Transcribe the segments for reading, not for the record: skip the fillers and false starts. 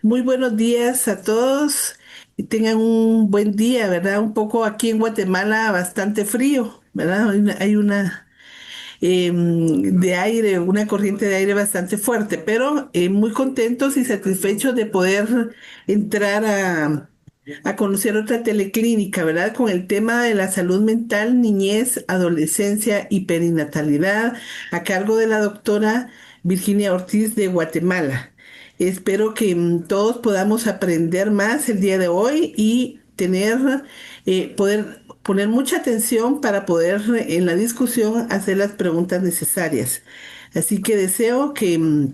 Muy buenos días a todos y tengan un buen día, ¿verdad? Un poco aquí en Guatemala bastante frío, ¿verdad? Hay de aire, una corriente de aire bastante fuerte, pero muy contentos y satisfechos de poder entrar a conocer otra teleclínica, ¿verdad? Con el tema de la salud mental, niñez, adolescencia y perinatalidad, a cargo de la doctora Virginia Ortiz de Guatemala. Espero que todos podamos aprender más el día de hoy y poder poner mucha atención para poder en la discusión hacer las preguntas necesarias. Así que deseo que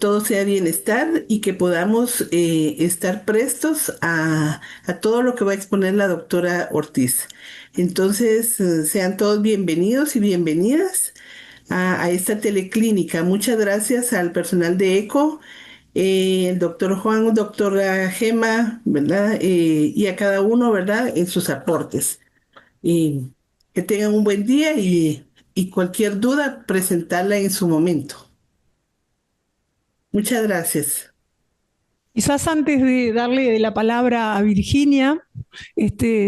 todo sea bienestar y que podamos estar prestos a todo lo que va a exponer la doctora Ortiz. Entonces, sean todos bienvenidos y bienvenidas a esta teleclínica. Muchas gracias al personal de ECO, el doctor Juan, doctora Gema, ¿verdad? Y a cada uno, ¿verdad? En sus aportes. Y que tengan un buen día y cualquier duda, presentarla en su momento. Muchas gracias. Quizás antes de darle la palabra a Virginia,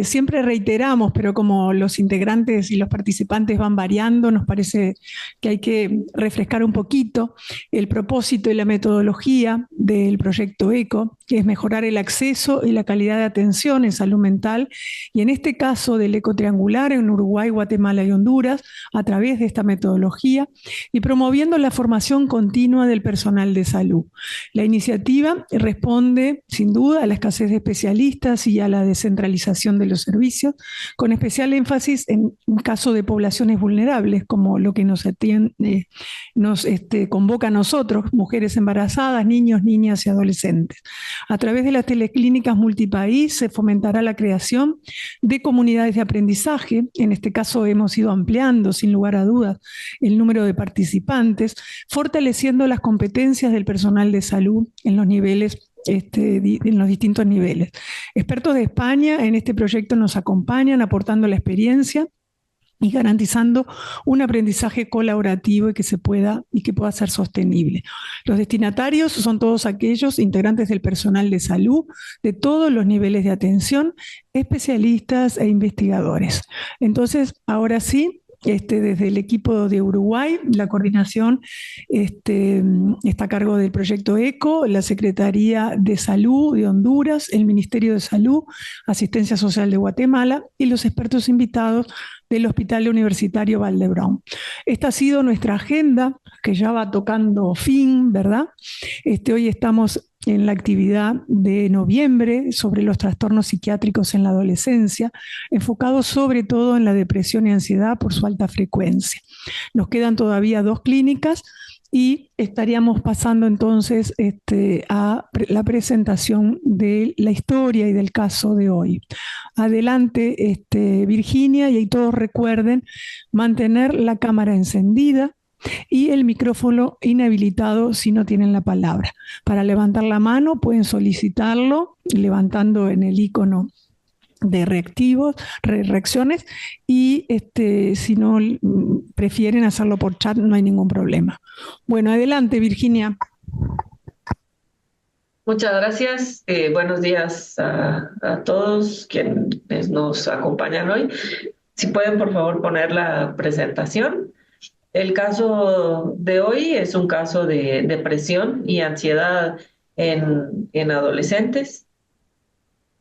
siempre reiteramos, pero como los integrantes y los participantes van variando, nos parece que hay que refrescar un poquito el propósito y la metodología del proyecto ECO, que es mejorar el acceso y la calidad de atención en salud mental, y en este caso del ECO triangular en Uruguay, Guatemala y Honduras, a través de esta metodología, y promoviendo la formación continua del personal de salud. La iniciativa responde, sin duda, a la escasez de especialistas y a la descentralización de los servicios, con especial énfasis en caso de poblaciones vulnerables, como lo que nos convoca a nosotros, mujeres embarazadas, niños, niñas y adolescentes. A través de las teleclínicas multipaís se fomentará la creación de comunidades de aprendizaje. En este caso hemos ido ampliando, sin lugar a dudas, el número de participantes, fortaleciendo las competencias del personal de salud en los niveles en los distintos niveles. Expertos de España en este proyecto nos acompañan aportando la experiencia y garantizando un aprendizaje colaborativo y que pueda ser sostenible. Los destinatarios son todos aquellos integrantes del personal de salud de todos los niveles de atención, especialistas e investigadores. Entonces, ahora sí, desde el equipo de Uruguay, la coordinación está a cargo del proyecto ECO, la Secretaría de Salud de Honduras, el Ministerio de Salud, Asistencia Social de Guatemala y los expertos invitados del Hospital Universitario Valdebrón. Esta ha sido nuestra agenda, que ya va tocando fin, ¿verdad? Hoy estamos en la actividad de noviembre sobre los trastornos psiquiátricos en la adolescencia, enfocados sobre todo en la depresión y ansiedad por su alta frecuencia. Nos quedan todavía 2 clínicas y estaríamos pasando entonces a la presentación de la historia y del caso de hoy. Adelante, Virginia, y ahí todos recuerden mantener la cámara encendida y el micrófono inhabilitado si no tienen la palabra. Para levantar la mano pueden solicitarlo levantando en el icono de reacciones, y si no prefieren hacerlo por chat, no hay ningún problema. Bueno, adelante, Virginia. Muchas gracias. Buenos días a todos quienes nos acompañan hoy. Si pueden, por favor, poner la presentación. El caso de hoy es un caso de depresión y ansiedad en adolescentes.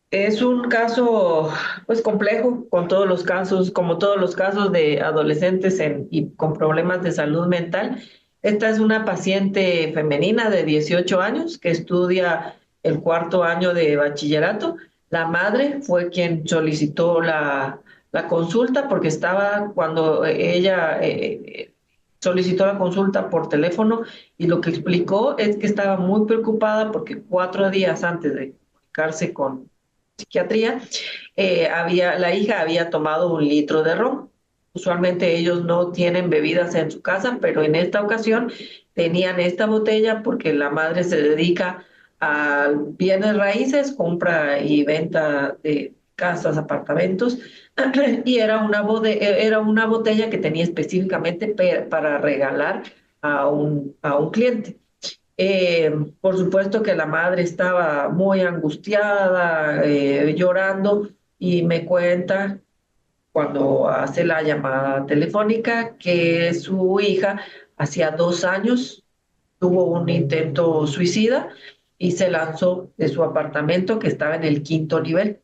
Es un caso, pues, complejo, con todos los casos, como todos los casos de adolescentes y con problemas de salud mental. Esta es una paciente femenina de 18 años que estudia el 4º año de bachillerato. La madre fue quien solicitó la consulta porque estaba cuando ella solicitó la consulta por teléfono, y lo que explicó es que estaba muy preocupada porque 4 días antes de comunicarse con psiquiatría, la hija había tomado 1 litro de ron. Usualmente ellos no tienen bebidas en su casa, pero en esta ocasión tenían esta botella porque la madre se dedica a bienes raíces, compra y venta de casas, apartamentos, y era una botella que tenía específicamente para regalar a un cliente. Por supuesto que la madre estaba muy angustiada, llorando, y me cuenta cuando hace la llamada telefónica que su hija hacía 2 años tuvo un intento suicida y se lanzó de su apartamento que estaba en el quinto nivel.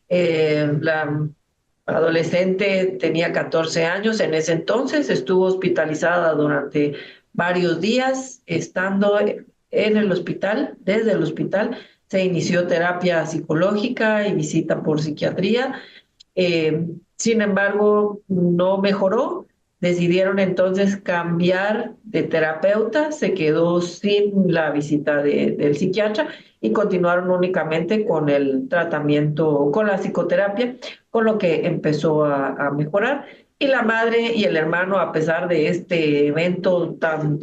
La adolescente tenía 14 años en ese entonces, estuvo hospitalizada durante varios días. Estando en el hospital, desde el hospital, se inició terapia psicológica y visita por psiquiatría. Sin embargo, no mejoró. Decidieron entonces cambiar de terapeuta, se quedó sin la visita del psiquiatra y continuaron únicamente con el tratamiento, con la psicoterapia, con lo que empezó a mejorar. Y la madre y el hermano, a pesar de este evento tan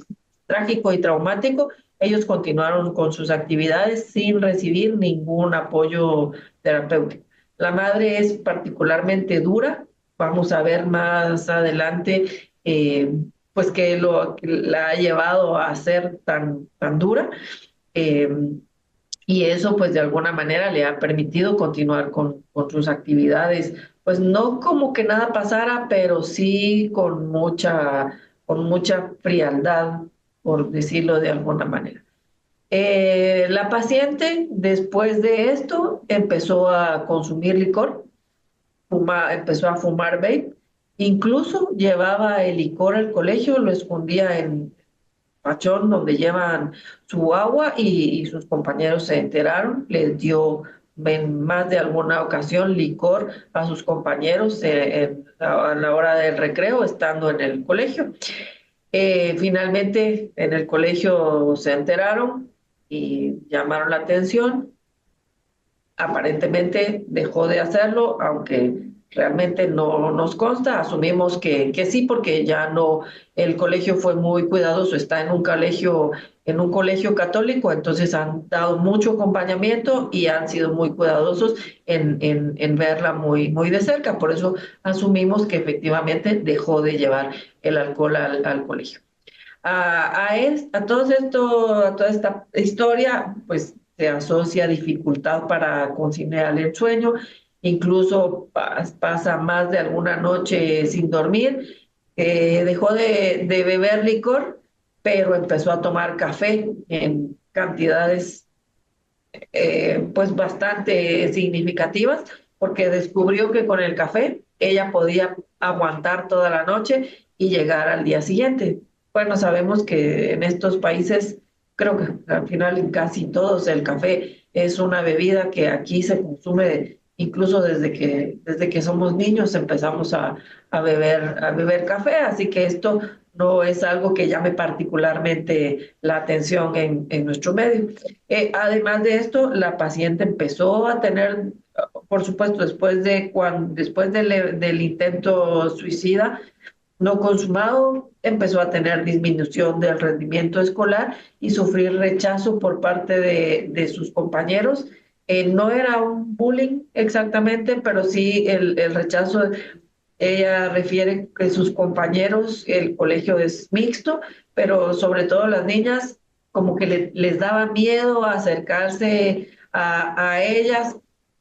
trágico y traumático, ellos continuaron con sus actividades sin recibir ningún apoyo terapéutico. La madre es particularmente dura. Vamos a ver más adelante, pues que la ha llevado a ser tan dura. eh, y eso, pues de alguna manera le ha permitido continuar con sus actividades, pues no como que nada pasara, pero sí con mucha frialdad, por decirlo de alguna manera. La paciente, después de esto, empezó a consumir licor, empezó a fumar vape, incluso llevaba el licor al colegio, lo escondía en pachón donde llevan su agua, y sus compañeros se enteraron, les dio en más de alguna ocasión licor a sus compañeros a la hora del recreo, estando en el colegio. Finalmente en el colegio se enteraron y llamaron la atención. Aparentemente dejó de hacerlo, aunque realmente no nos consta. Asumimos que sí, porque ya no, el colegio fue muy cuidadoso, está en un colegio católico, entonces han dado mucho acompañamiento y han sido muy cuidadosos en verla muy de cerca. Por eso asumimos que efectivamente dejó de llevar el alcohol al colegio. A toda esta historia, pues se asocia dificultad para conciliar el sueño, incluso pasa más de alguna noche sin dormir. Dejó de beber licor, pero empezó a tomar café en cantidades pues bastante significativas, porque descubrió que con el café ella podía aguantar toda la noche y llegar al día siguiente. Bueno, sabemos que en estos países, creo que al final en casi todos, el café es una bebida que aquí se consume incluso desde que somos niños empezamos a beber café, así que esto no es algo que llame particularmente la atención en nuestro medio. Además de esto, la paciente empezó a tener, por supuesto, después del intento suicida no consumado, empezó a tener disminución del rendimiento escolar y sufrir rechazo por parte de sus compañeros. No era un bullying exactamente, pero sí el rechazo. Ella refiere que sus compañeros, el colegio es mixto, pero sobre todo las niñas, como que les daba miedo acercarse a ellas,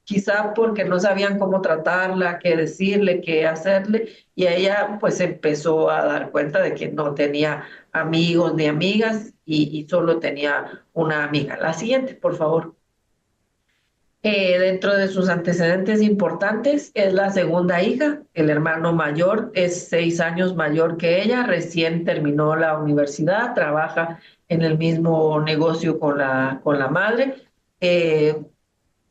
quizá porque no sabían cómo tratarla, qué decirle, qué hacerle, y ella pues empezó a dar cuenta de que no tenía amigos ni amigas, y solo tenía una amiga. La siguiente, por favor. Dentro de sus antecedentes importantes es la segunda hija. El hermano mayor es 6 años mayor que ella, recién terminó la universidad, trabaja en el mismo negocio con la madre. Eh,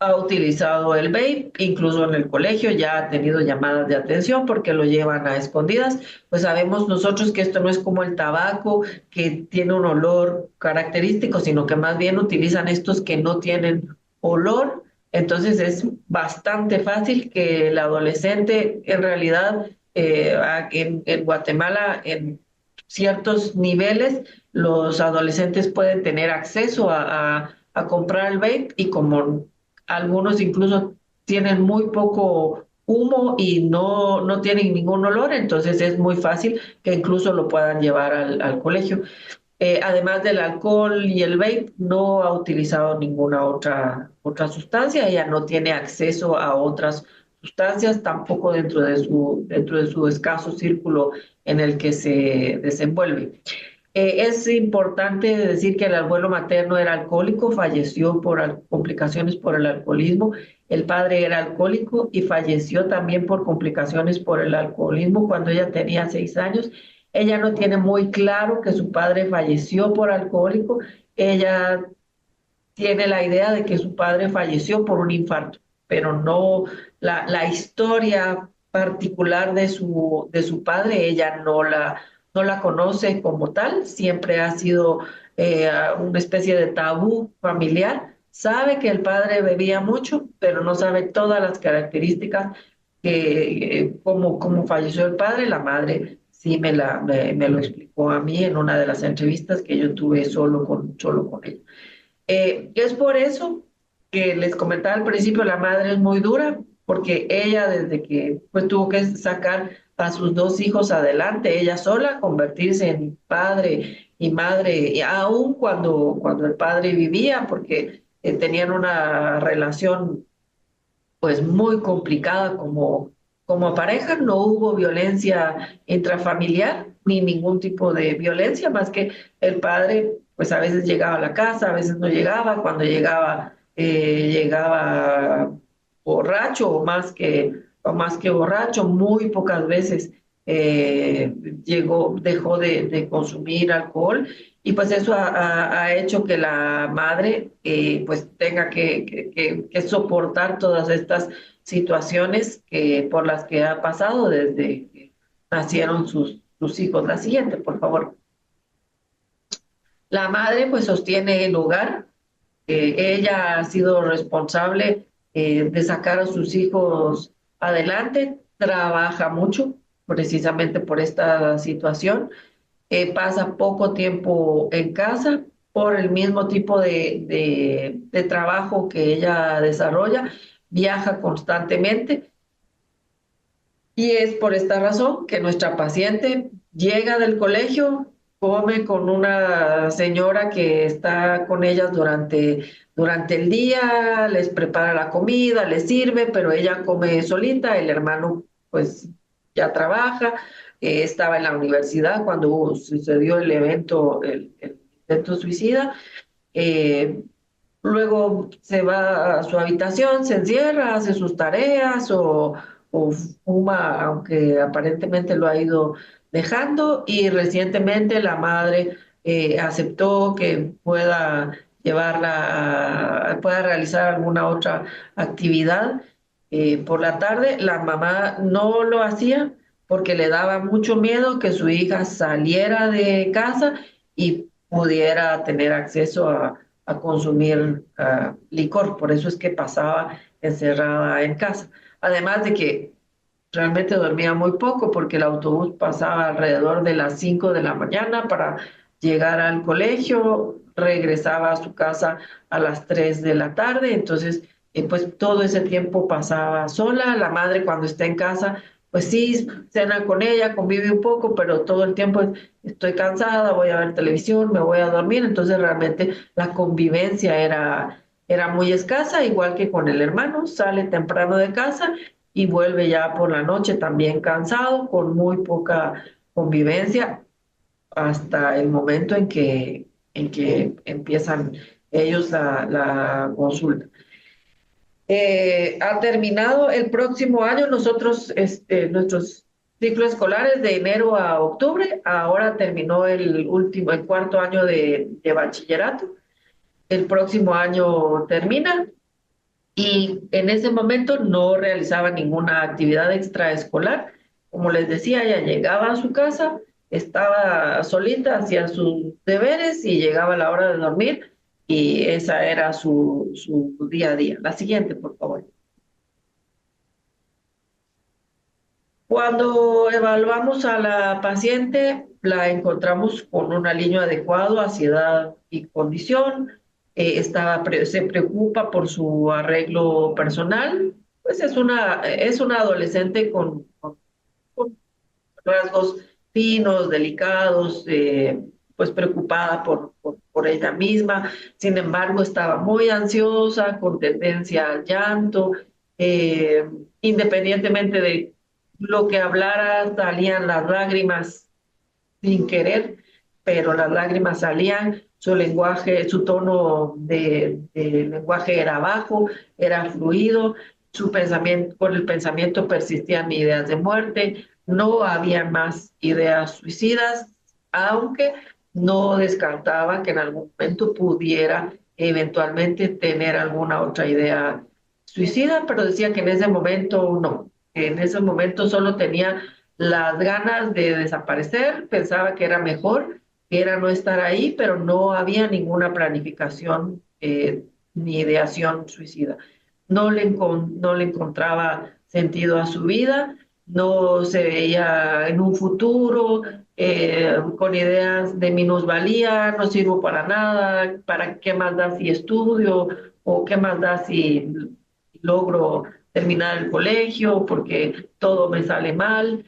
Ha utilizado el vape, incluso en el colegio ya ha tenido llamadas de atención porque lo llevan a escondidas. Pues sabemos nosotros que esto no es como el tabaco, que tiene un olor característico, sino que más bien utilizan estos que no tienen olor. Entonces es bastante fácil que el adolescente, en realidad, en Guatemala, en ciertos niveles, los adolescentes pueden tener acceso a comprar el vape, y como algunos incluso tienen muy poco humo y no tienen ningún olor, entonces es muy fácil que incluso lo puedan llevar al colegio. Además del alcohol y el vape, no ha utilizado ninguna otra sustancia. Ella no tiene acceso a otras sustancias, tampoco dentro de su escaso círculo en el que se desenvuelve. Es importante decir que el abuelo materno era alcohólico, falleció por complicaciones por el alcoholismo. El padre era alcohólico y falleció también por complicaciones por el alcoholismo cuando ella tenía 6 años. Ella no tiene muy claro que su padre falleció por alcohólico. Ella tiene la idea de que su padre falleció por un infarto, pero no la historia particular de su padre, ella no la conoce como tal, siempre ha sido una especie de tabú familiar. Sabe que el padre bebía mucho, pero no sabe todas las características como falleció el padre. La madre sí me lo explicó a mí en una de las entrevistas que yo tuve solo con ella. Es por eso que les comentaba al principio, la madre es muy dura, porque ella desde que pues tuvo que sacar a sus 2 hijos adelante, ella sola, convertirse en padre y madre, y aún cuando el padre vivía, porque tenían una relación pues muy complicada como pareja, no hubo violencia intrafamiliar ni ningún tipo de violencia, más que el padre pues a veces llegaba a la casa, a veces no llegaba, cuando llegaba llegaba borracho o más que borracho, muy pocas veces dejó de consumir alcohol y pues eso ha hecho que la madre pues tenga que soportar todas estas situaciones por las que ha pasado desde que nacieron sus hijos. La siguiente, por favor. La madre pues sostiene el hogar. Ella ha sido responsable de sacar a sus hijos adelante, trabaja mucho precisamente por esta situación, pasa poco tiempo en casa por el mismo tipo de trabajo que ella desarrolla, viaja constantemente y es por esta razón que nuestra paciente llega del colegio, come con una señora que está con ellas durante el día, les prepara la comida, les sirve, pero ella come solita, el hermano pues ya trabaja, estaba en la universidad cuando sucedió el intento suicida. eh, Luego se va a su habitación, se encierra, hace sus tareas o fuma, aunque aparentemente lo ha ido dejando. Y recientemente la madre aceptó que pueda pueda realizar alguna otra actividad por la tarde. La mamá no lo hacía porque le daba mucho miedo que su hija saliera de casa y pudiera tener acceso a consumir licor, por eso es que pasaba encerrada en casa. Además de que realmente dormía muy poco porque el autobús pasaba alrededor de las 5 de la mañana para llegar al colegio, regresaba a su casa a las 3 de la tarde, entonces pues todo ese tiempo pasaba sola. La madre cuando está en casa pues sí, cena con ella, convive un poco, pero todo el tiempo estoy cansada, voy a ver televisión, me voy a dormir, entonces realmente la convivencia era muy escasa, igual que con el hermano, sale temprano de casa y vuelve ya por la noche también cansado, con muy poca convivencia, hasta el momento en que empiezan ellos la consulta. Ha terminado el próximo año, nuestros ciclos escolares de enero a octubre, ahora terminó el cuarto año de bachillerato, el próximo año termina y en ese momento no realizaba ninguna actividad extraescolar. Como les decía, ella llegaba a su casa, estaba solita, hacía sus deberes y llegaba a la hora de dormir y esa era su día a día. La siguiente, por favor. Cuando evaluamos a la paciente, la encontramos con un aliño adecuado hacia edad y condición, se preocupa por su arreglo personal, pues es una adolescente con rasgos finos, delicados, pues preocupada por ella misma. Sin embargo, estaba muy ansiosa, con tendencia al llanto, eh, independientemente de lo que hablara, salían las lágrimas sin querer, pero las lágrimas salían, su lenguaje, su tono de lenguaje era bajo, era fluido, su pensamiento, con el pensamiento persistían ideas de muerte, no había más ideas suicidas, aunque no descartaba que en algún momento pudiera eventualmente tener alguna otra idea suicida, pero decía que en ese momento no, que en ese momento solo tenía las ganas de desaparecer, pensaba que era mejor, que era no estar ahí, pero no había ninguna planificación ni ideación suicida. No le encontraba sentido a su vida, no se veía en un futuro con ideas de minusvalía, no sirvo para nada, para qué más da si estudio o qué más da si logro terminar el colegio porque todo me sale mal,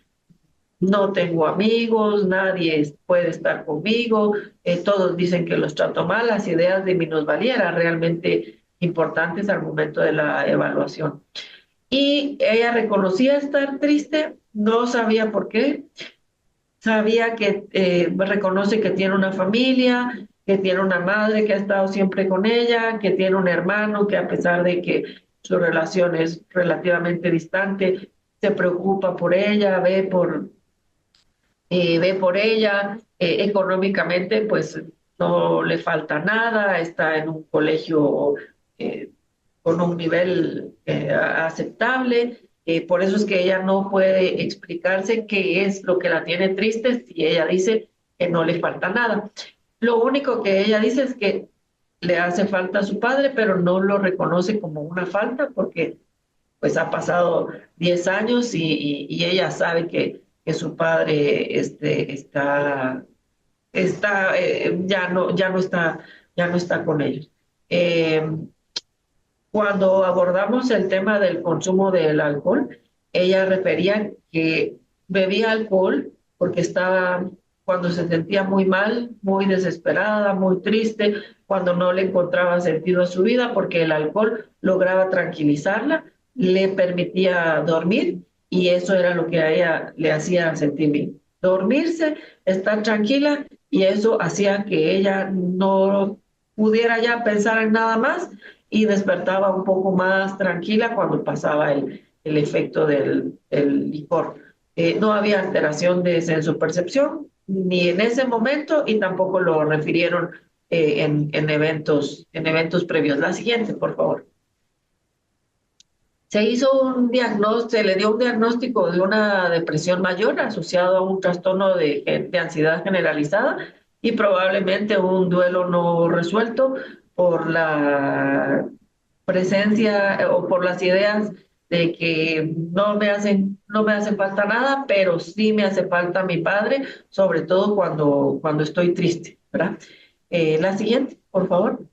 no tengo amigos, nadie puede estar conmigo, todos dicen que los trato mal, las ideas de minusvalía eran realmente importantes al momento de la evaluación. Y ella reconocía estar triste, no sabía por qué, sabía que reconoce que tiene una familia, que tiene una madre que ha estado siempre con ella, que tiene un hermano que a pesar de que su relación es relativamente distante, se preocupa por ella, ve por ella, económicamente pues no le falta nada, está en un colegio eh, con un nivel aceptable, por eso es que ella no puede explicarse qué es lo que la tiene triste si ella dice que no le falta nada. Lo único que ella dice es que le hace falta a su padre, pero no lo reconoce como una falta porque pues ha pasado 10 años y ella sabe que su padre ya no está con ellos. Eh, Cuando abordamos el tema del consumo del alcohol, ella refería que bebía alcohol porque estaba, cuando se sentía muy mal, muy desesperada, muy triste, cuando no le encontraba sentido a su vida, porque el alcohol lograba tranquilizarla, le permitía dormir y eso era lo que a ella le hacía sentir bien. Dormirse, estar tranquila y eso hacía que ella no pudiera ya pensar en nada más y despertaba un poco más tranquila cuando pasaba el efecto del licor. No había alteración de sensopercepción ni en ese momento y tampoco lo refirieron en eventos previos. La siguiente, por favor. Se hizo un diagnóstico, se le dio un diagnóstico de una depresión mayor asociado a un trastorno de ansiedad generalizada y probablemente un duelo no resuelto por la presencia o por las ideas de que no me hacen falta nada, pero sí me hace falta mi padre, sobre todo cuando estoy triste, ¿verdad? La siguiente, por favor.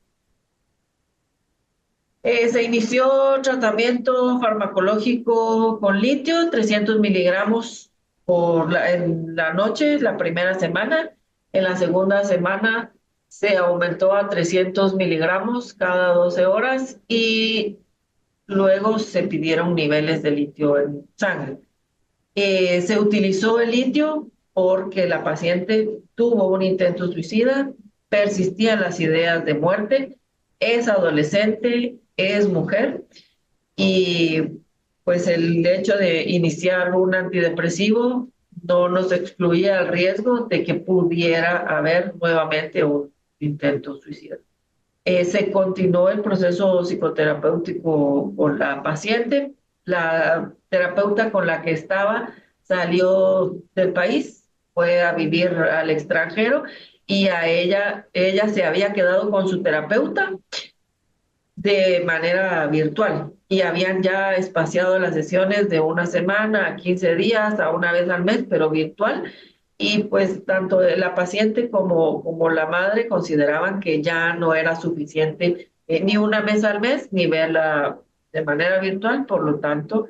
Se inició tratamiento farmacológico con litio, 300 miligramos en la noche, la primera semana. En la segunda semana se aumentó a 300 miligramos cada 12 horas y luego se pidieron niveles de litio en sangre. Se utilizó el litio porque la paciente tuvo un intento suicida, persistían las ideas de muerte, es adolescente, es mujer y pues el hecho de iniciar un antidepresivo no nos excluía el riesgo de que pudiera haber nuevamente un intento suicida. Se continuó el proceso psicoterapéutico con la paciente. La terapeuta con la que estaba salió del país, fue a vivir al extranjero y ella se había quedado con su terapeuta de manera virtual y habían ya espaciado las sesiones de una semana a 15 días, a una vez al mes, pero virtual. Y pues tanto la paciente como la madre consideraban que ya no era suficiente ni una vez al mes ni verla de manera virtual, por lo tanto,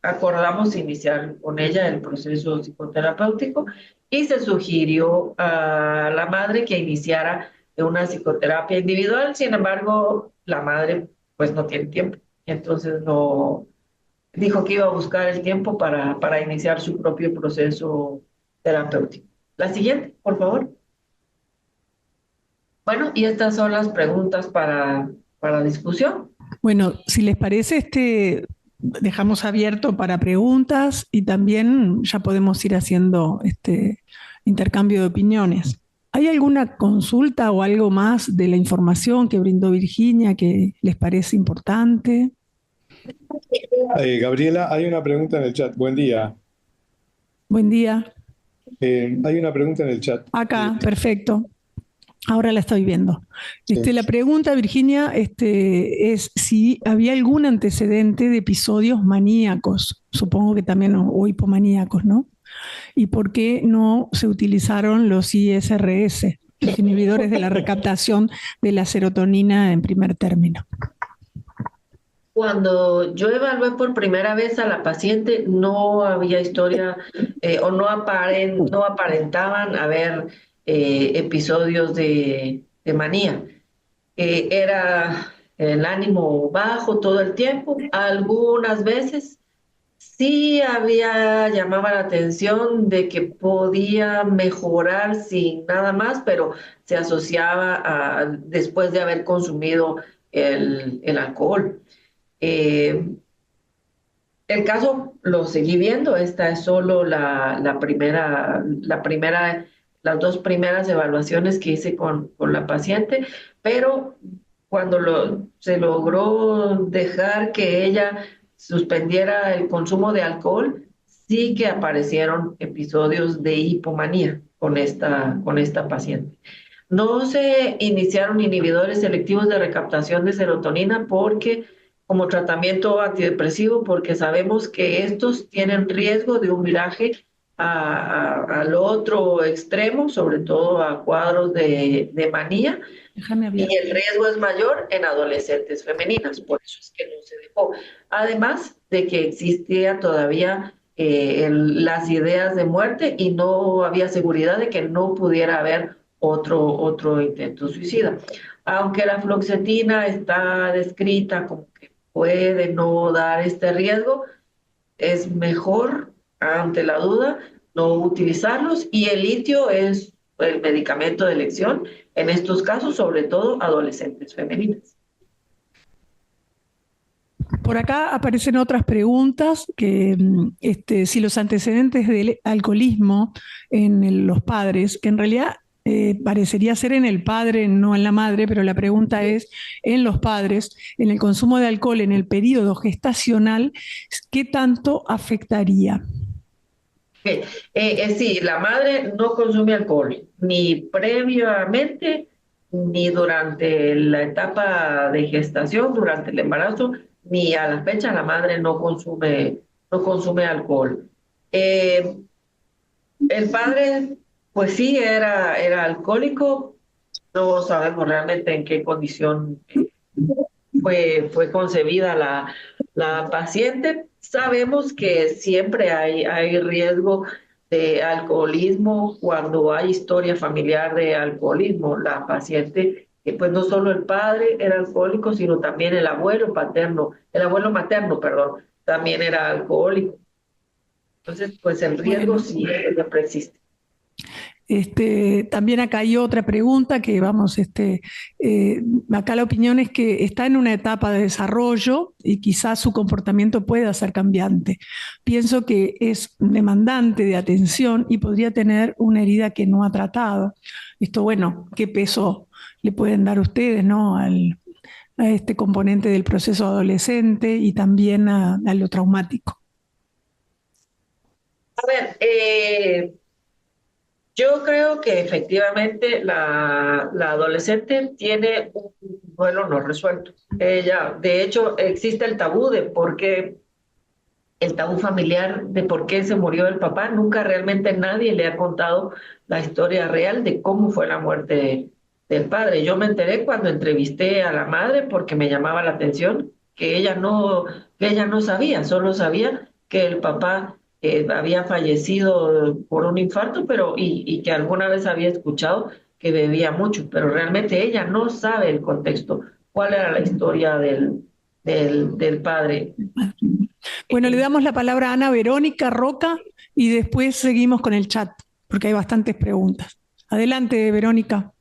acordamos iniciar con ella el proceso psicoterapéutico y se sugirió a la madre que iniciara una psicoterapia individual. Sin embargo, la madre pues no tiene tiempo, entonces no dijo que iba a buscar el tiempo para iniciar su propio proceso terapéutico. La siguiente, por favor. Bueno, y estas son las preguntas para discusión. Bueno, si les parece, dejamos abierto para preguntas y también ya podemos ir haciendo este intercambio de opiniones. ¿Hay alguna consulta o algo más de la información que brindó Virginia que les parece importante? Gabriela, hay una pregunta en el chat. Buen día. Buen día. Hay una pregunta en el chat. Acá, perfecto. Ahora la estoy viendo. Sí. La pregunta, Virginia, es si había algún antecedente de episodios maníacos, supongo que también, o hipomaníacos, ¿no? ¿Y por qué no se utilizaron los ISRS, los inhibidores de la recaptación de la serotonina en primer término? Cuando yo evalué por primera vez a la paciente, no había historia o no aparentaban haber episodios de manía. Era el ánimo bajo todo el tiempo. Algunas veces sí llamaba la atención de que podía mejorar sin nada más, pero se asociaba después de haber consumido el alcohol. Eh, el caso lo seguí viendo, esta es solo las dos primeras evaluaciones que hice con la paciente, pero cuando se logró dejar que ella suspendiera el consumo de alcohol, sí que aparecieron episodios de hipomanía con esta paciente. No se iniciaron inhibidores selectivos de recaptación de serotonina como tratamiento antidepresivo, porque sabemos que estos tienen riesgo de un viraje al otro extremo, sobre todo a cuadros de manía, Déjame y abierto. el riesgo es mayor en adolescentes femeninas, por eso es que no se dejó. Además de que existía todavía las ideas de muerte y no había seguridad de que no pudiera haber otro intento suicida. Aunque la fluoxetina está descrita como que puede no dar este riesgo, es mejor, ante la duda, no utilizarlos, y el litio es el medicamento de elección en estos casos, sobre todo adolescentes femeninas. Por acá aparecen otras preguntas, que si los antecedentes del alcoholismo en los padres, que en realidad parecería ser en el padre, no en la madre, pero la pregunta es, en los padres, en el consumo de alcohol en el periodo gestacional, ¿qué tanto afectaría? Sí, la madre no consume alcohol, ni previamente, ni durante la etapa de gestación, durante el embarazo, ni a la fecha la madre no consume alcohol. El padre, pues sí, era alcohólico, no sabemos realmente en qué condición fue concebida la paciente. Sabemos que siempre hay riesgo de alcoholismo cuando hay historia familiar de alcoholismo. La paciente, pues no solo el padre era alcohólico, sino también el abuelo materno, perdón, también era alcohólico. Entonces, pues el riesgo Bueno. sí siempre existe. También acá hay otra pregunta que acá la opinión es que está en una etapa de desarrollo y quizás su comportamiento pueda ser cambiante. Pienso que es demandante de atención y podría tener una herida que no ha tratado. Bueno, ¿qué peso le pueden dar ustedes, ¿no? a este componente del proceso adolescente y también a lo traumático? A ver, yo creo que efectivamente la adolescente tiene un duelo no resuelto. De hecho, existe el tabú familiar de por qué se murió el papá. Nunca realmente nadie le ha contado la historia real de cómo fue la muerte del padre. Yo me enteré cuando entrevisté a la madre porque me llamaba la atención que ella no sabía, solo sabía que el papá había fallecido por un infarto, y que alguna vez había escuchado que bebía mucho, pero realmente ella no sabe el contexto, cuál era la historia del padre. Bueno, le damos la palabra a Ana Verónica Roca y después seguimos con el chat, porque hay bastantes preguntas. Adelante, Verónica.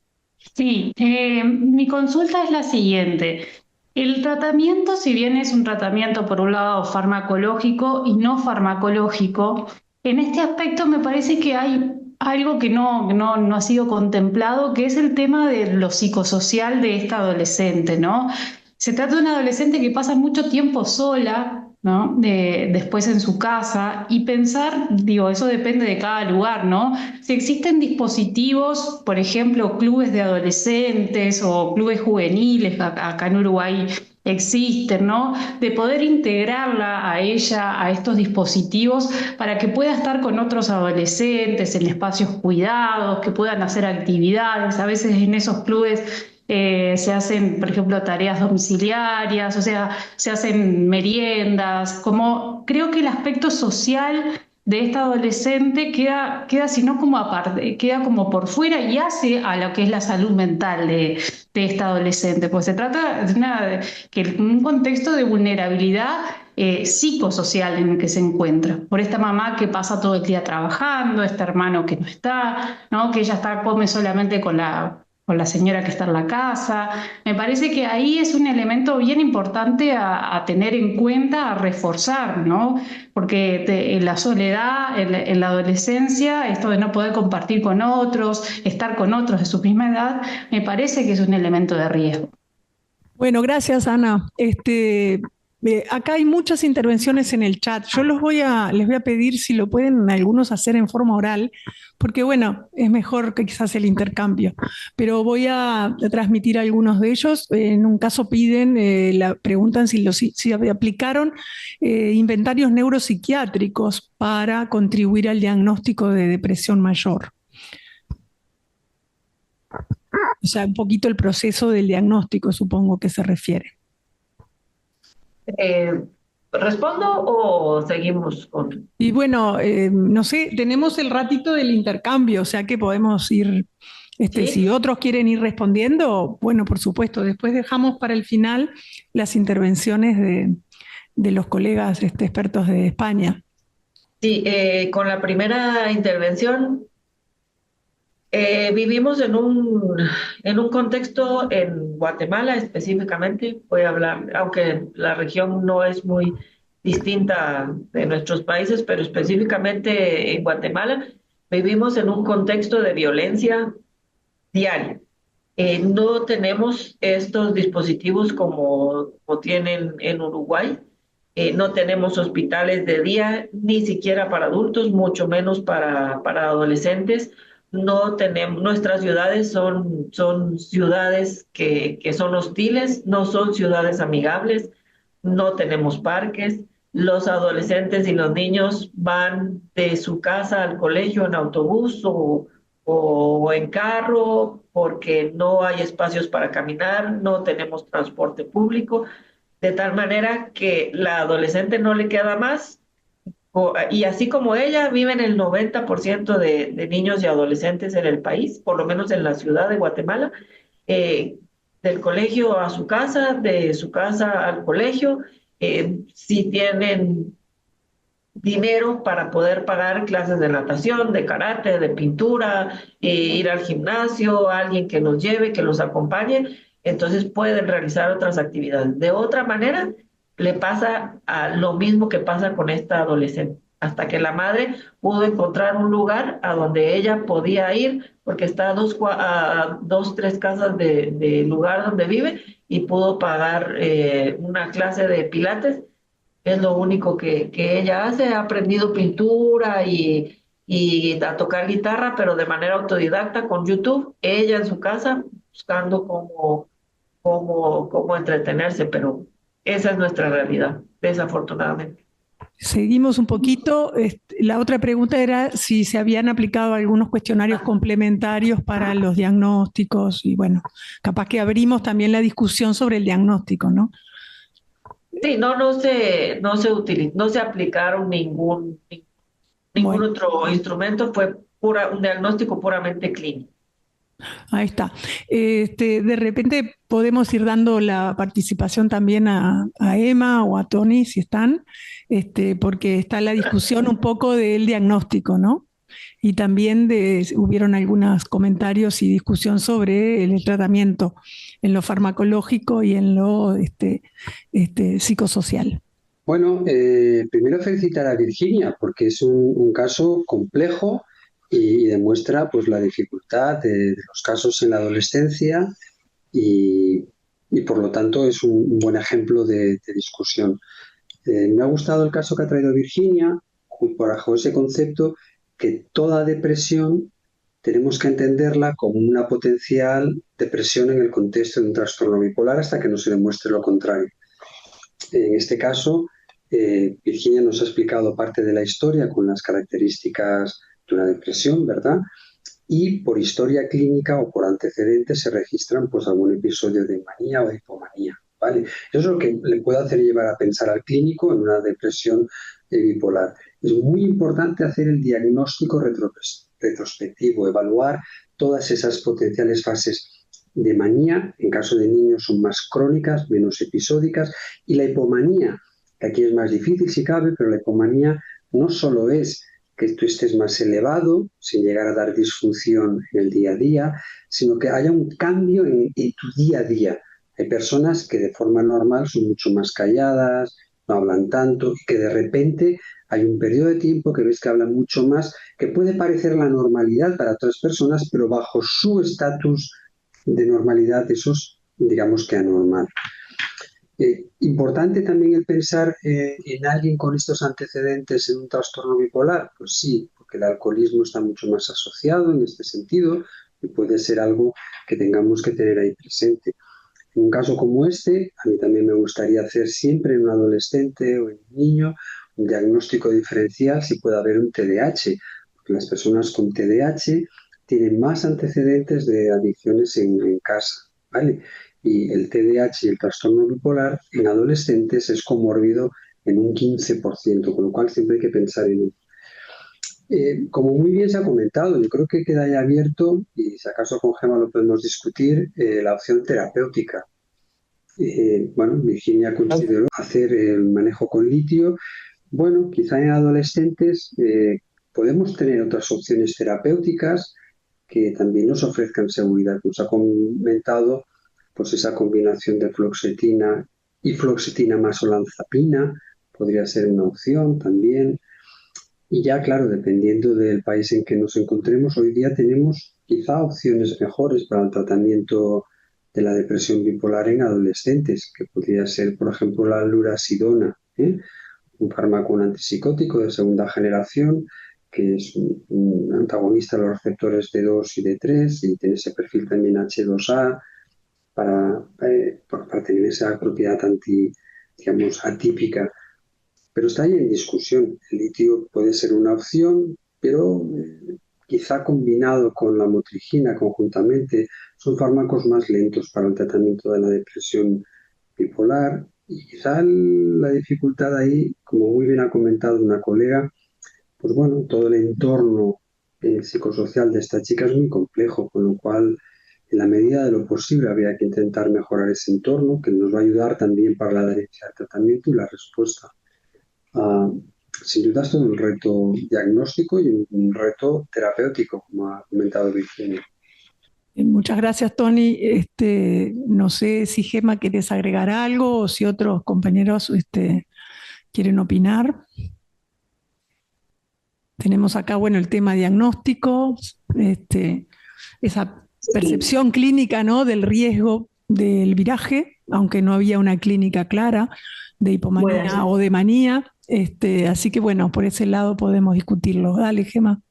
Sí, mi consulta es la siguiente. El tratamiento, si bien es un tratamiento por un lado farmacológico y no farmacológico, en este aspecto me parece que hay algo que no ha sido contemplado, que es el tema de lo psicosocial de esta adolescente, ¿no? Se trata de una adolescente que pasa mucho tiempo sola, ¿no? Después en su casa y pensar, digo, eso depende de cada lugar, ¿no? Si existen dispositivos, por ejemplo, clubes de adolescentes o clubes juveniles, acá en Uruguay existen, ¿no? De poder integrarla a ella, a estos dispositivos, para que pueda estar con otros adolescentes en espacios cuidados, que puedan hacer actividades. A veces en esos clubes se hacen, por ejemplo, tareas domiciliarias, o sea, se hacen meriendas, como creo que el aspecto social de esta adolescente queda sino como aparte, queda como por fuera y hace a lo que es la salud mental de esta adolescente, pues se trata que un contexto de vulnerabilidad psicosocial en el que se encuentra, por esta mamá que pasa todo el día trabajando, este hermano que no está, ¿no? Que ella come solamente con la señora que está en la casa. Me parece que ahí es un elemento bien importante a tener en cuenta, a reforzar, ¿no? Porque en la soledad, en la adolescencia, esto de no poder compartir con otros, estar con otros de su misma edad, me parece que es un elemento de riesgo. Bueno, gracias, Ana. Acá hay muchas intervenciones en el chat. Yo les voy a pedir si lo pueden algunos hacer en forma oral, porque bueno, es mejor que quizás el intercambio. Pero voy a transmitir algunos de ellos. En un caso piden, preguntan si aplicaron inventarios neuropsiquiátricos para contribuir al diagnóstico de depresión mayor. O sea, un poquito el proceso del diagnóstico, supongo que se refiere. ¿Respondo o seguimos con...? Y bueno, no sé, tenemos el ratito del intercambio, o sea que podemos ir, ¿Sí? Si otros quieren ir respondiendo, bueno, por supuesto, después dejamos para el final las intervenciones de los colegas expertos de España. Sí, con la primera intervención vivimos en un contexto en Guatemala específicamente, voy a hablar, aunque la región no es muy distinta de nuestros países, pero específicamente en Guatemala vivimos en un contexto de violencia diaria. No tenemos estos dispositivos como tienen en Uruguay. No tenemos hospitales de día, ni siquiera para adultos, mucho menos para adolescentes. No tenemos, nuestras ciudades son ciudades que son hostiles, no son ciudades amigables, no tenemos parques. Los adolescentes y los niños van de su casa al colegio en autobús o en carro porque no hay espacios para caminar, no tenemos transporte público, de tal manera que la adolescente no le queda más. Y así como ella, viven el 90% de niños y adolescentes en el país, por lo menos en la ciudad de Guatemala, eh, del colegio a su casa, de su casa al colegio. Si tienen dinero para poder pagar clases de natación, de karate, de pintura, ir al gimnasio, alguien que los lleve, que los acompañe, entonces pueden realizar otras actividades. De otra manera, le pasa a lo mismo que pasa con esta adolescente, hasta que la madre pudo encontrar un lugar a donde ella podía ir, porque está a dos, tres casas del lugar donde vive, y pudo pagar una clase de pilates. Es lo único que ella hace. Ha aprendido pintura y a tocar guitarra, pero de manera autodidacta con YouTube, ella en su casa, buscando cómo entretenerse, pero esa es nuestra realidad, desafortunadamente. Seguimos un poquito. La otra pregunta era si se habían aplicado algunos cuestionarios complementarios para los diagnósticos y bueno, capaz que abrimos también la discusión sobre el diagnóstico, ¿no? Sí, no se aplicaron ningún Bueno, otro instrumento, fue un diagnóstico puramente clínico. ahí está. De repente podemos ir dando la participación también a Emma o a Tony, si están, porque está la discusión un poco del diagnóstico, ¿no? Y también hubieron algunos comentarios y discusión sobre el tratamiento en lo farmacológico y en lo psicosocial. Bueno, primero felicitar a Virginia porque es un caso complejo y demuestra pues la dificultad de los casos en la adolescencia y, y por lo tanto es un buen ejemplo de discusión. Me ha gustado el caso que ha traído Virginia bajo ese concepto que toda depresión tenemos que entenderla como una potencial depresión en el contexto de un trastorno bipolar hasta que no se demuestre lo contrario. En este caso, Virginia nos ha explicado parte de la historia con las características de una depresión, ¿verdad? Y por historia clínica o por antecedentes se registran pues algún episodio de manía o de hipomanía, ¿vale? Eso es lo que le puede hacer llevar a pensar al clínico en una depresión bipolar. Es muy importante hacer el diagnóstico retrospectivo, evaluar todas esas potenciales fases de manía. En caso de niños son más crónicas, menos episódicas, y la hipomanía, que aquí es más difícil si cabe, pero la hipomanía no solo es que tú estés más elevado, sin llegar a dar disfunción en el día a día, sino que haya un cambio en tu día a día. Hay personas que de forma normal son mucho más calladas, no hablan tanto, y que de repente hay un periodo de tiempo que ves que hablan mucho más, que puede parecer la normalidad para otras personas, pero bajo su estatus de normalidad eso es, digamos que anormal. Importante también el pensar en alguien con estos antecedentes en un trastorno bipolar. Pues sí, porque el alcoholismo está mucho más asociado en este sentido y puede ser algo que tengamos que tener ahí presente. En un caso como este, a mí también me gustaría hacer siempre en un adolescente o en un niño un diagnóstico diferencial si puede haber un TDAH, porque las personas con TDAH tienen más antecedentes de adicciones en casa, ¿vale? Y el TDAH y el trastorno bipolar en adolescentes es comórbido en un 15%, con lo cual siempre hay que pensar en ello. Como muy bien se ha comentado, yo creo que queda ahí abierto, y si acaso con Gemma lo podemos discutir, la opción terapéutica. Bueno, Virginia consideró hacer el manejo con litio. Bueno, quizá en adolescentes podemos tener otras opciones terapéuticas que también nos ofrezcan seguridad. Nos ha comentado pues esa combinación de fluoxetina y fluoxetina más olanzapina podría ser una opción también. Y ya, claro, dependiendo del país en que nos encontremos, hoy día tenemos quizá opciones mejores para el tratamiento de la depresión bipolar en adolescentes, que podría ser, por ejemplo, la lurasidona, un fármaco antipsicótico de segunda generación, que es un antagonista de los receptores D2 y D3 y tiene ese perfil también H2A para tener esa propiedad digamos, atípica. Pero está ahí en discusión. El litio puede ser una opción, pero quizá combinado con la motrigina conjuntamente, son fármacos más lentos para el tratamiento de la depresión bipolar. Y quizá la dificultad ahí, como muy bien ha comentado una colega, pues bueno, todo el entorno psicosocial de esta chica es muy complejo, con lo cual, en la medida de lo posible, habría que intentar mejorar ese entorno, que nos va a ayudar también para la adherencia al tratamiento y la respuesta. Sin duda es todo un reto diagnóstico y un reto terapéutico, como ha comentado Virginia. Muchas gracias, Tony. No sé si Gemma quieres agregar algo o si otros compañeros quieren opinar. Tenemos acá, bueno, el tema diagnóstico, esa percepción clínica, ¿no?, del riesgo del viraje, aunque no había una clínica clara de hipomanía o de manía. Así que, bueno, por ese lado podemos discutirlo. Dale, Gemma.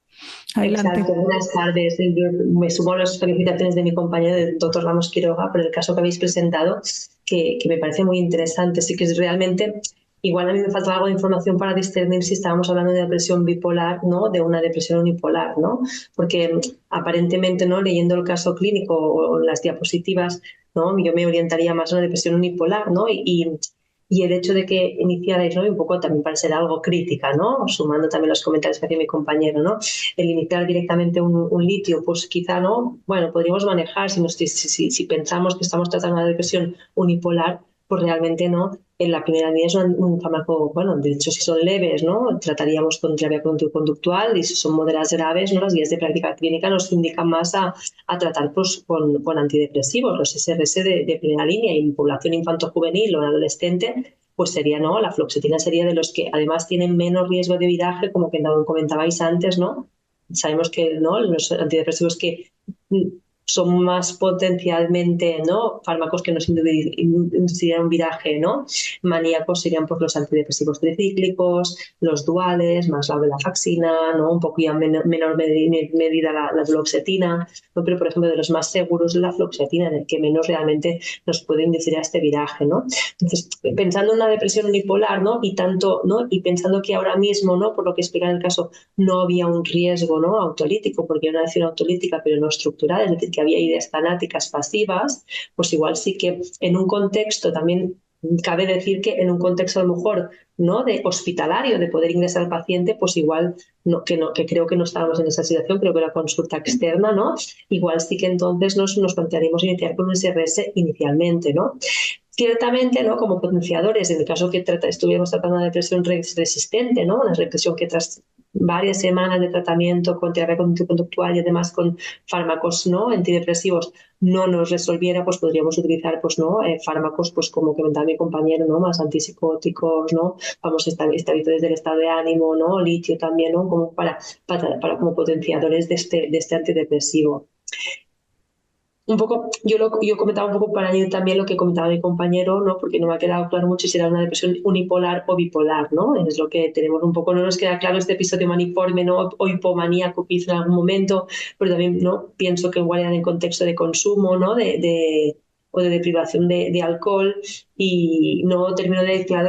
Adelante. Exacto, buenas tardes. Yo me sumo a las felicitaciones de mi compañero, el doctor Ramos Quiroga, por el caso que habéis presentado, que me parece muy interesante. Sí que es realmente, igual a mí me falta algo de información para discernir si estábamos hablando de depresión bipolar, ¿no?, de una depresión unipolar, ¿no? Porque aparentemente, ¿no?, leyendo el caso clínico o las diapositivas, ¿no?, yo me orientaría más a una depresión unipolar, ¿no? Y y el hecho de que iniciarais, ¿no? Y un poco también para ser algo crítica, ¿no? Sumando también los comentarios que hacía mi compañero, ¿no? El iniciar directamente un litio, pues quizá, ¿no? Bueno, podríamos manejar si pensamos que estamos tratando una depresión unipolar, pues realmente no. En la primera línea es un fármaco, bueno, de hecho si son leves, ¿no? Trataríamos con terapia conductual, y si son moderadas graves, ¿no? Las guías de práctica clínica nos indican más a tratar pues, con antidepresivos, los SRS de primera línea, y en población infanto-juvenil o en adolescente, pues sería, ¿no? La fluoxetina sería de los que además tienen menos riesgo de viraje, como que comentabais antes, ¿no? Sabemos que, ¿no? Los antidepresivos que son más potencialmente, ¿no? Fármacos que nos inducirían un viraje, ¿no? Maníacos serían pues, los antidepresivos tricíclicos, los duales, más la venlafaxina, ¿no? Un poco ya menor medida la duloxetina, ¿no? Pero por ejemplo de los más seguros la fluoxetina, en el que menos realmente nos puede inducir a este viraje, ¿no? Entonces, pensando en una depresión unipolar, ¿no? Y tanto, ¿no? Y pensando que ahora mismo, ¿no? Por lo que explica en el caso, no había un riesgo, ¿no? Autolítico, porque era una acción autolítica pero no estructural, es decir, que había ideas fanáticas pasivas, pues igual sí que en un contexto también cabe decir que en un contexto a lo mejor no de hospitalario, de poder ingresar al paciente, pues igual que creo que no estábamos en esa situación, creo que la consulta externa, ¿no? Igual sí que entonces nos plantearíamos iniciar con un SRS inicialmente, ¿no? Ciertamente, ¿no? Como potenciadores, en el caso que estuviéramos tratando una depresión resistente, ¿no? Una depresión que tras varias semanas de tratamiento con terapia conductual y además con fármacos, ¿no? Antidepresivos no nos resolviera, pues podríamos utilizar, pues, ¿no? Fármacos, pues como comentaba mi compañero, ¿no? Más antipsicóticos, ¿no? Vamos, estabilizadores del estado de ánimo, ¿no? Litio también, ¿no? Como para como potenciadores de este antidepresivo. Un poco, yo comentaba un poco para añadir también lo que comentaba mi compañero, ¿no? Porque no me ha quedado claro mucho si era una depresión unipolar o bipolar, ¿no? Es lo que tenemos un poco, no nos queda claro este episodio maniforme, ¿no? O hipomaníaco que hizo en algún momento, pero también, ¿no? Pienso que igual era en contexto de consumo, ¿no? O de deprivación de alcohol, y no termino de claro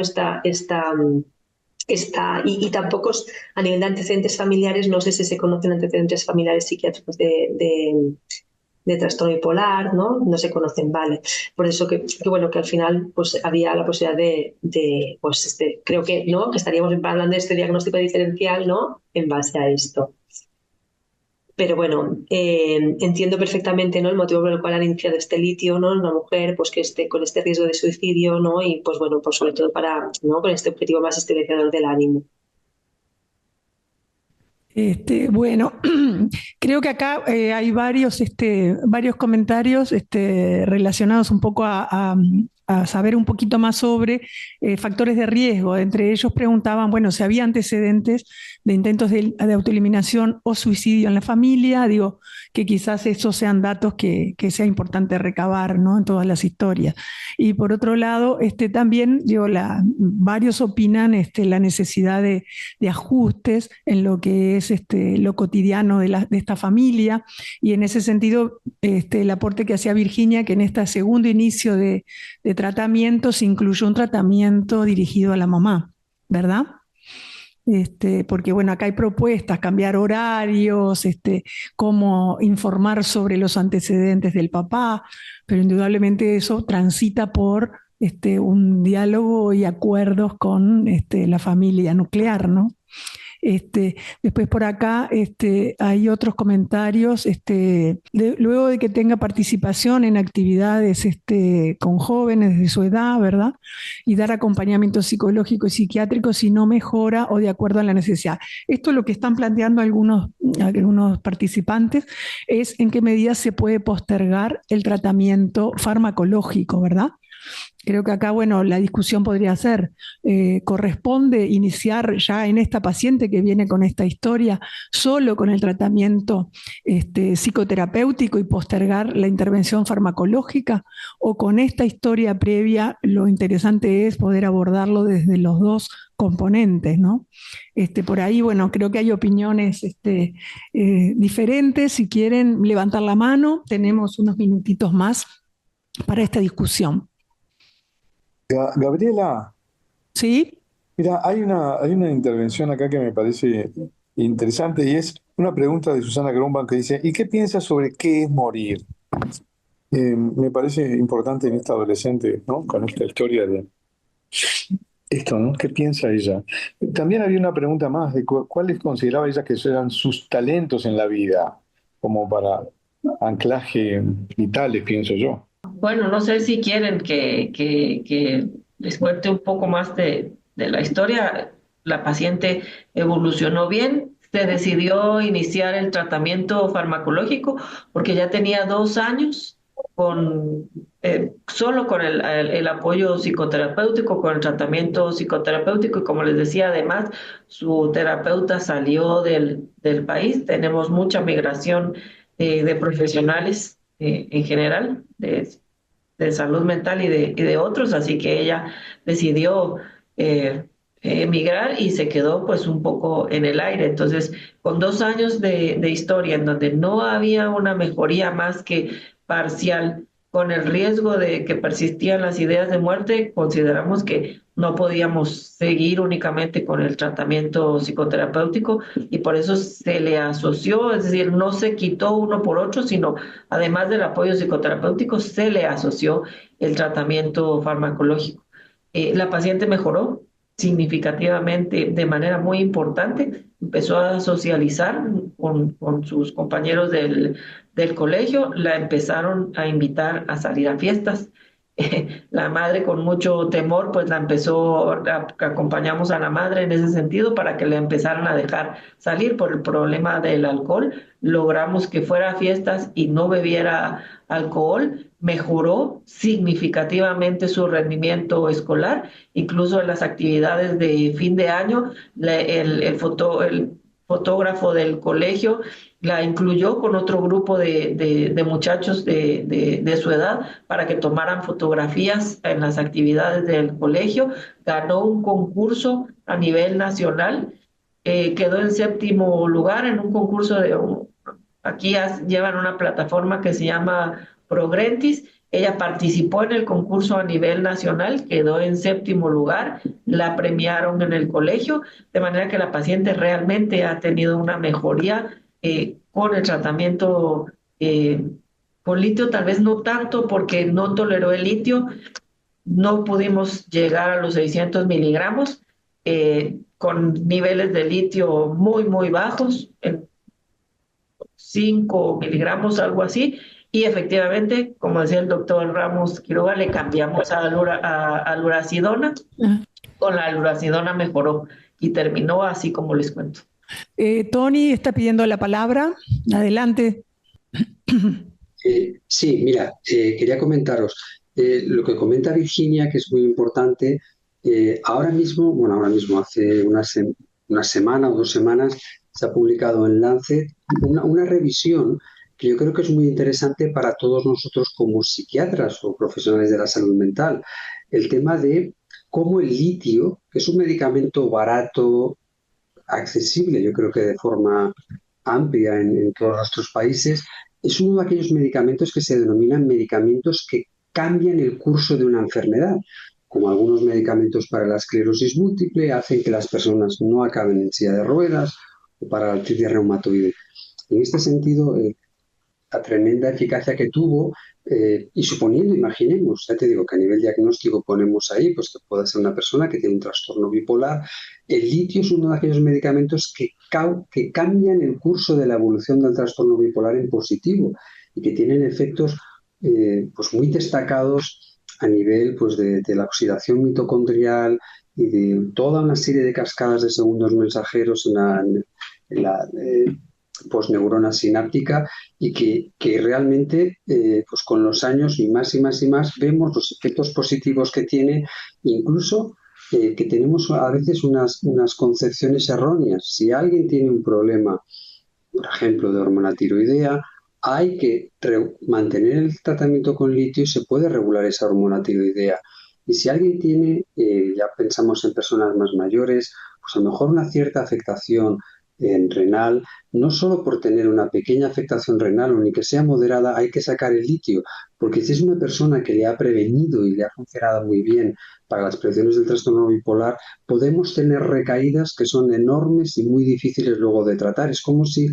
y tampoco a nivel de antecedentes familiares, no sé si se conocen antecedentes familiares psiquiátricos de trastorno bipolar, ¿no? No se conocen, vale. Por eso que bueno, que al final pues había la posibilidad pues creo que, ¿no? Que estaríamos hablando de este diagnóstico diferencial, ¿no? En base a esto. Pero bueno, entiendo perfectamente, ¿no? El motivo por el cual han iniciado este litio, ¿no? En una mujer pues que esté con este riesgo de suicidio, ¿no? Y pues bueno, pues sobre todo ¿no? Con este objetivo más estabilizador del ánimo. Bueno, creo que acá hay varios comentarios relacionados un poco a saber un poquito más sobre factores de riesgo. Entre ellos preguntaban, bueno, si había antecedentes de intentos de autoeliminación o suicidio en la familia. Digo, que quizás esos sean datos que sea importante recabar, ¿no? En todas las historias. Y por otro lado, también, digo, varios opinan la necesidad de ajustes en lo que es lo cotidiano de esta familia, y en ese sentido el aporte que hacía Virginia, que en este segundo inicio de tratamiento se incluyó un tratamiento dirigido a la mamá, ¿verdad? Porque bueno, acá hay propuestas, cambiar horarios, cómo informar sobre los antecedentes del papá, pero indudablemente eso transita por un diálogo y acuerdos con la familia nuclear, ¿no? Después por acá hay otros comentarios, luego de que tenga participación en actividades con jóvenes de su edad, ¿verdad? Y dar acompañamiento psicológico y psiquiátrico si no mejora o de acuerdo a la necesidad. Esto es lo que están planteando algunos participantes, es en qué medida se puede postergar el tratamiento farmacológico, ¿verdad? Creo que acá, bueno, la discusión podría ser, ¿corresponde iniciar ya en esta paciente que viene con esta historia solo con el tratamiento psicoterapéutico y postergar la intervención farmacológica? ¿O con esta historia previa lo interesante es poder abordarlo desde los dos componentes, ¿no? Por ahí, bueno, creo que hay opiniones diferentes. Si quieren levantar la mano, tenemos unos minutitos más para esta discusión. Gabriela, ¿Sí? mira, hay una intervención acá que me parece interesante, y es una pregunta de Susana Grumban que dice: ¿y qué piensas sobre qué es morir? Me parece importante en esta adolescente, ¿no? Con esta historia Esto, ¿no? ¿Qué piensa ella? También había una pregunta más de cuáles consideraba ella que eran sus talentos en la vida, como para anclaje vitales, pienso yo. Bueno, no sé si quieren que les cuente un poco más de la historia. La paciente evolucionó bien, se decidió iniciar el tratamiento farmacológico porque ya tenía 2 años con solo con el apoyo psicoterapéutico, con el tratamiento psicoterapéutico y como les decía, además su terapeuta salió del país. Tenemos mucha migración de profesionales en general, de salud mental y de otros, así que ella decidió eh, emigrar y se quedó pues un poco en el aire. Entonces, con 2 años de historia en donde no había una mejoría más que parcial, con el riesgo de que persistían las ideas de muerte, consideramos que no podíamos seguir únicamente con el tratamiento psicoterapéutico y por eso se le asoció, es decir, no se quitó uno por otro, sino además del apoyo psicoterapéutico, se le asoció el tratamiento farmacológico. La paciente mejoró significativamente de manera muy importante, empezó a socializar con sus compañeros del colegio, la empezaron a invitar a salir a fiestas. La madre con mucho temor, pues la empezó, acompañamos a la madre en ese sentido para que le empezaran a dejar salir por el problema del alcohol. Logramos que fuera a fiestas y no bebiera alcohol, mejoró significativamente su rendimiento escolar, incluso en las actividades de fin de año, el fotógrafo del colegio la incluyó con otro grupo de muchachos de su edad para que tomaran fotografías en las actividades del colegio, ganó un concurso a nivel nacional, quedó en séptimo lugar en un concurso aquí llevan una plataforma que se llama Progrentis. Ella participó en el concurso a nivel nacional, quedó en séptimo lugar, la premiaron en el colegio, de manera que la paciente realmente ha tenido una mejoría con el tratamiento con litio, tal vez no tanto porque no toleró el litio, no pudimos llegar a los 600 miligramos, con niveles de litio muy, muy bajos, en 5 miligramos, algo así, y efectivamente, como decía el doctor Ramos Quiroga, le cambiamos a luracidona, con la luracidona mejoró y terminó así como les cuento. Tony está pidiendo la palabra. Adelante. Sí, mira, quería comentaros lo que comenta Virginia, que es muy importante. Ahora mismo, bueno, ahora mismo, hace una semana o 2 semanas, se ha publicado en Lancet una revisión que yo creo que es muy interesante para todos nosotros como psiquiatras o profesionales de la salud mental. El tema de cómo el litio, que es un medicamento barato, accesible, yo creo que de forma amplia en todos nuestros países, es uno de aquellos medicamentos que se denominan medicamentos que cambian el curso de una enfermedad, como algunos medicamentos para la esclerosis múltiple hacen que las personas no acaben en silla de ruedas o para la artritis reumatoide. En este sentido, la tremenda eficacia que tuvo y suponiendo, imaginemos, ya te digo que a nivel diagnóstico ponemos ahí, pues que pueda ser una persona que tiene un trastorno bipolar, el litio es uno de aquellos medicamentos que cambian el curso de la evolución del trastorno bipolar en positivo y que tienen efectos pues muy destacados a nivel pues de la oxidación mitocondrial y de toda una serie de cascadas de segundos mensajeros en la posneurona sináptica y que realmente pues con los años y más y más y más vemos los efectos positivos que tiene, incluso que tenemos a veces unas concepciones erróneas. Si alguien tiene un problema, por ejemplo, de hormona tiroidea, hay que mantener el tratamiento con litio y se puede regular esa hormona tiroidea. Y si alguien tiene, ya pensamos en personas más mayores, pues a lo mejor una cierta afectación en renal, no solo por tener una pequeña afectación renal o ni que sea moderada, hay que sacar el litio, porque si es una persona que le ha prevenido y le ha funcionado muy bien para las prevenciones del trastorno bipolar, podemos tener recaídas que son enormes y muy difíciles luego de tratar. Es como si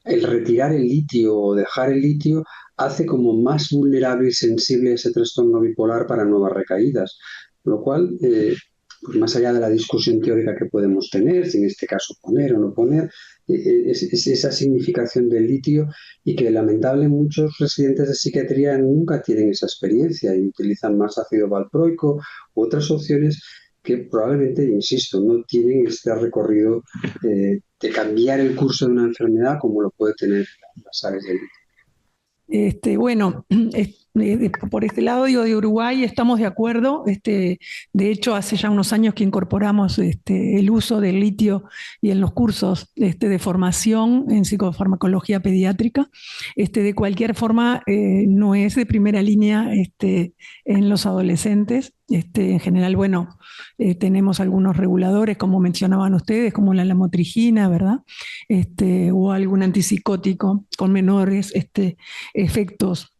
el retirar el litio o dejar el litio hace como más vulnerable y sensible ese trastorno bipolar para nuevas recaídas. Con lo cual, pues más allá de la discusión teórica que podemos tener, si en este caso poner o no poner, es esa significación del litio y que lamentablemente muchos residentes de psiquiatría nunca tienen esa experiencia y utilizan más ácido valproico u otras opciones que probablemente, insisto, no tienen este recorrido de cambiar el curso de una enfermedad como lo puede tener las sales del litio. Bueno, por este lado digo, de Uruguay estamos de acuerdo. De hecho, hace ya unos años que incorporamos el uso del litio y en los cursos de formación en psicofarmacología pediátrica. De cualquier forma, no es de primera línea en los adolescentes. En general, bueno, tenemos algunos reguladores, como mencionaban ustedes, como la lamotrigina, ¿verdad? O algún antipsicótico con menores efectos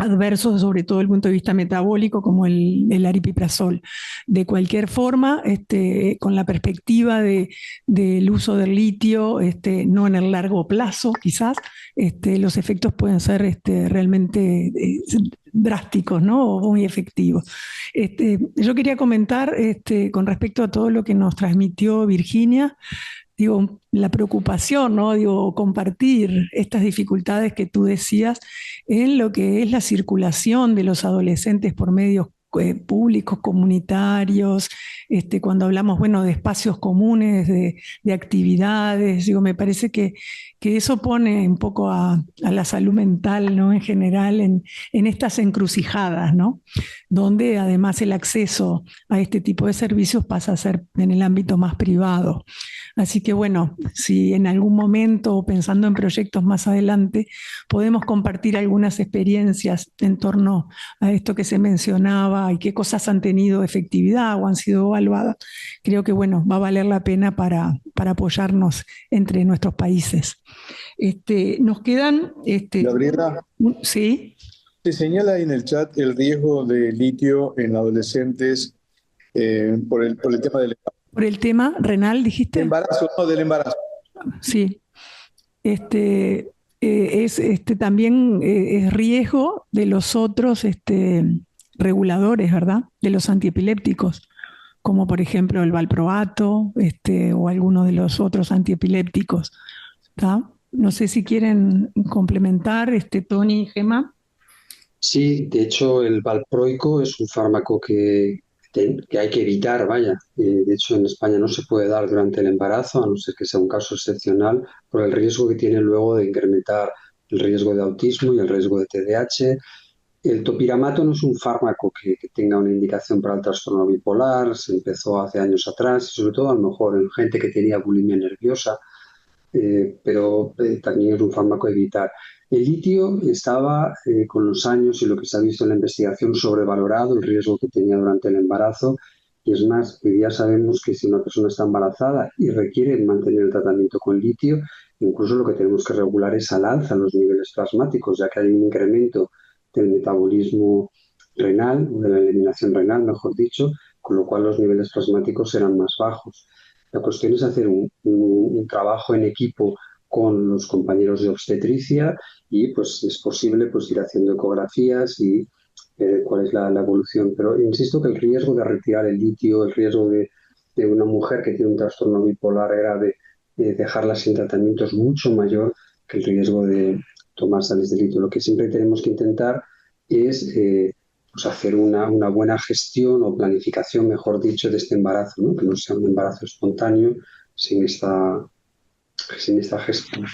adversos, sobre todo desde el punto de vista metabólico, como el aripiprazol. De cualquier forma, con la perspectiva del uso del litio, no en el largo plazo, quizás, los efectos pueden ser realmente drásticos, ¿no? O muy efectivos. Yo quería comentar con respecto a todo lo que nos transmitió Virginia, digo, la preocupación, ¿no? Digo, compartir estas dificultades que tú decías en lo que es la circulación de los adolescentes por medios públicos, comunitarios, cuando hablamos, bueno, de espacios comunes, de actividades, digo, me parece que eso pone un poco a la salud mental, ¿no? En general, en estas encrucijadas, ¿no? Donde además el acceso a este tipo de servicios pasa a ser en el ámbito más privado. Así que bueno, si en algún momento o pensando en proyectos más adelante podemos compartir algunas experiencias en torno a esto que se mencionaba y qué cosas han tenido efectividad o han sido evaluadas, creo que bueno, va a valer la pena para apoyarnos entre nuestros países. Nos quedan... Gabriela, sí. se señala ahí en el chat el riesgo de litio en adolescentes por el tema del ¿Por el tema renal, dijiste? embarazo, no, del embarazo. Sí. También es riesgo de los otros reguladores, ¿verdad? De los antiepilépticos, como por ejemplo el valproato o alguno de los otros antiepilépticos. ¿Tá? No sé si quieren complementar, Tony y Gemma. Sí, de hecho el valproico es un fármaco que hay que evitar, vaya. De hecho en España no se puede dar durante el embarazo, a no ser que sea un caso excepcional, por el riesgo que tiene luego de incrementar el riesgo de autismo y el riesgo de TDAH. El topiramato no es un fármaco que tenga una indicación para el trastorno bipolar, se empezó hace años atrás, sobre todo a lo mejor en gente que tenía bulimia nerviosa, pero también es un fármaco a evitar. El litio estaba con los años y lo que se ha visto en la investigación sobrevalorado, el riesgo que tenía durante el embarazo, y es más, hoy día sabemos que si una persona está embarazada y requiere mantener el tratamiento con litio, incluso lo que tenemos que regular es al alza los niveles plasmáticos, ya que hay un incremento del metabolismo renal, o de la eliminación renal, mejor dicho, con lo cual los niveles plasmáticos serán más bajos. La cuestión es hacer un trabajo en equipo con los compañeros de obstetricia y, pues, si es posible, pues ir haciendo ecografías y cuál es la evolución. Pero insisto que el riesgo de retirar el litio, el riesgo de una mujer que tiene un trastorno bipolar grave, dejarla sin tratamiento es mucho mayor que el riesgo de tomar sales de litio. Lo que siempre tenemos que intentar es pues hacer una buena gestión o planificación, mejor dicho, de este embarazo, ¿no? Que no sea un embarazo espontáneo sin esta gestión.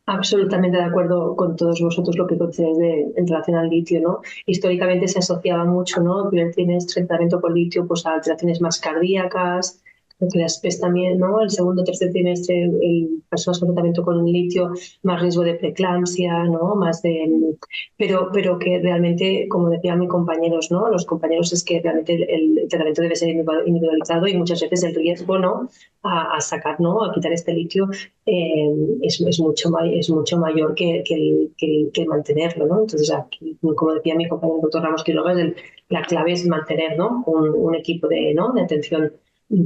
Absolutamente de acuerdo con todos vosotros lo que conocéis en relación al litio, ¿no? Históricamente se asociaba mucho, ¿no? Que tienes tratamiento con litio pues, a alteraciones más cardíacas, creo que las PES también, ¿no? El segundo o tercer trimestre, personas con tratamiento con litio, más riesgo de preeclampsia, ¿no? Pero que realmente, como decían mis compañeros, ¿no? Los compañeros es que realmente el tratamiento debe ser individualizado y muchas veces el riesgo, ¿no? A sacar, ¿no? A quitar este litio es mucho mayor que el mantenerlo, ¿no? Entonces, aquí, como decía mi compañero el doctor Ramos Quiroga, la clave es mantener, ¿no? Un equipo de atención,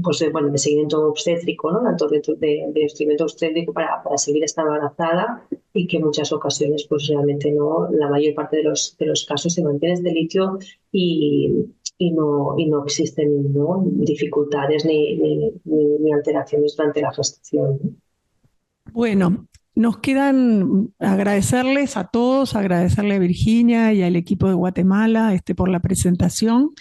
pues bueno, de seguimiento obstétrico, ¿no? Tanto de seguimiento obstétrico para seguir esta embarazada y que en muchas ocasiones, pues realmente no, la mayor parte de los casos se mantiene este litio y y no existen, ¿no?, dificultades ni alteraciones durante la gestación, ¿no? Bueno, nos quedan agradecerles a todos, agradecerle a Virginia y al equipo de Guatemala por la presentación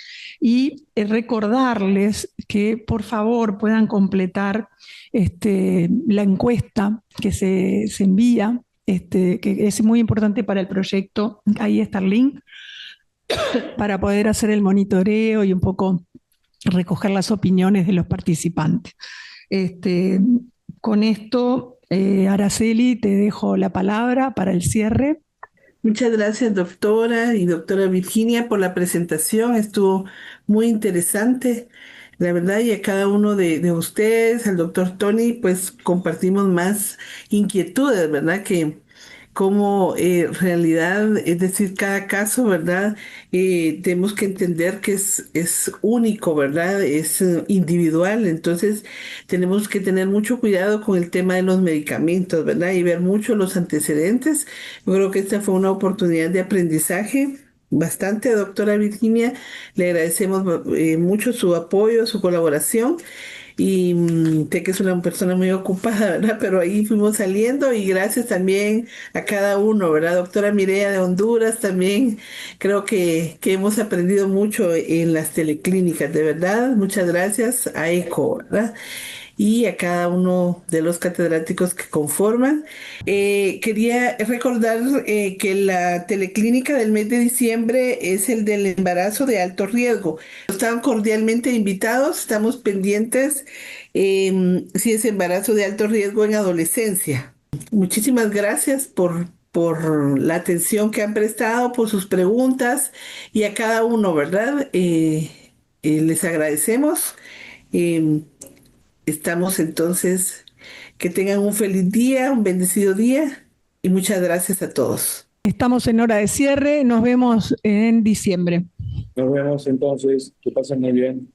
y recordarles que por favor puedan completar la encuesta que se envía, que es muy importante para el proyecto. Ahí está el link para poder hacer el monitoreo y un poco recoger las opiniones de los participantes. Con esto, Araceli, te dejo la palabra para el cierre. Muchas gracias, doctora y doctora Virginia, por la presentación. Estuvo muy interesante, la verdad, y a cada uno de ustedes, al doctor Tony, pues compartimos más inquietudes, ¿verdad? Que como realidad, es decir, cada caso, ¿verdad? Tenemos que entender que es único, ¿verdad? Es individual, entonces tenemos que tener mucho cuidado con el tema de los medicamentos, ¿verdad? Y ver mucho los antecedentes. Yo creo que esta fue una oportunidad de aprendizaje. Bastante, doctora Virginia, le agradecemos mucho su apoyo, su colaboración y sé que es una persona muy ocupada, ¿verdad? Pero ahí fuimos saliendo y gracias también a cada uno, ¿verdad? Doctora Mireya de Honduras también, creo que hemos aprendido mucho en las teleclínicas, de verdad. Muchas gracias a ECO, ¿verdad? Y a cada uno de los catedráticos que conforman. Quería recordar que la teleclínica del mes de diciembre es el del embarazo de alto riesgo. Están cordialmente invitados, estamos pendientes si es embarazo de alto riesgo en adolescencia. Muchísimas gracias por la atención que han prestado, por sus preguntas y a cada uno, ¿verdad? Les agradecemos. Em, Estamos entonces, que tengan un feliz día, un bendecido día y muchas gracias a todos. Estamos en hora de cierre, nos vemos en diciembre. Nos vemos entonces, que pasen muy bien.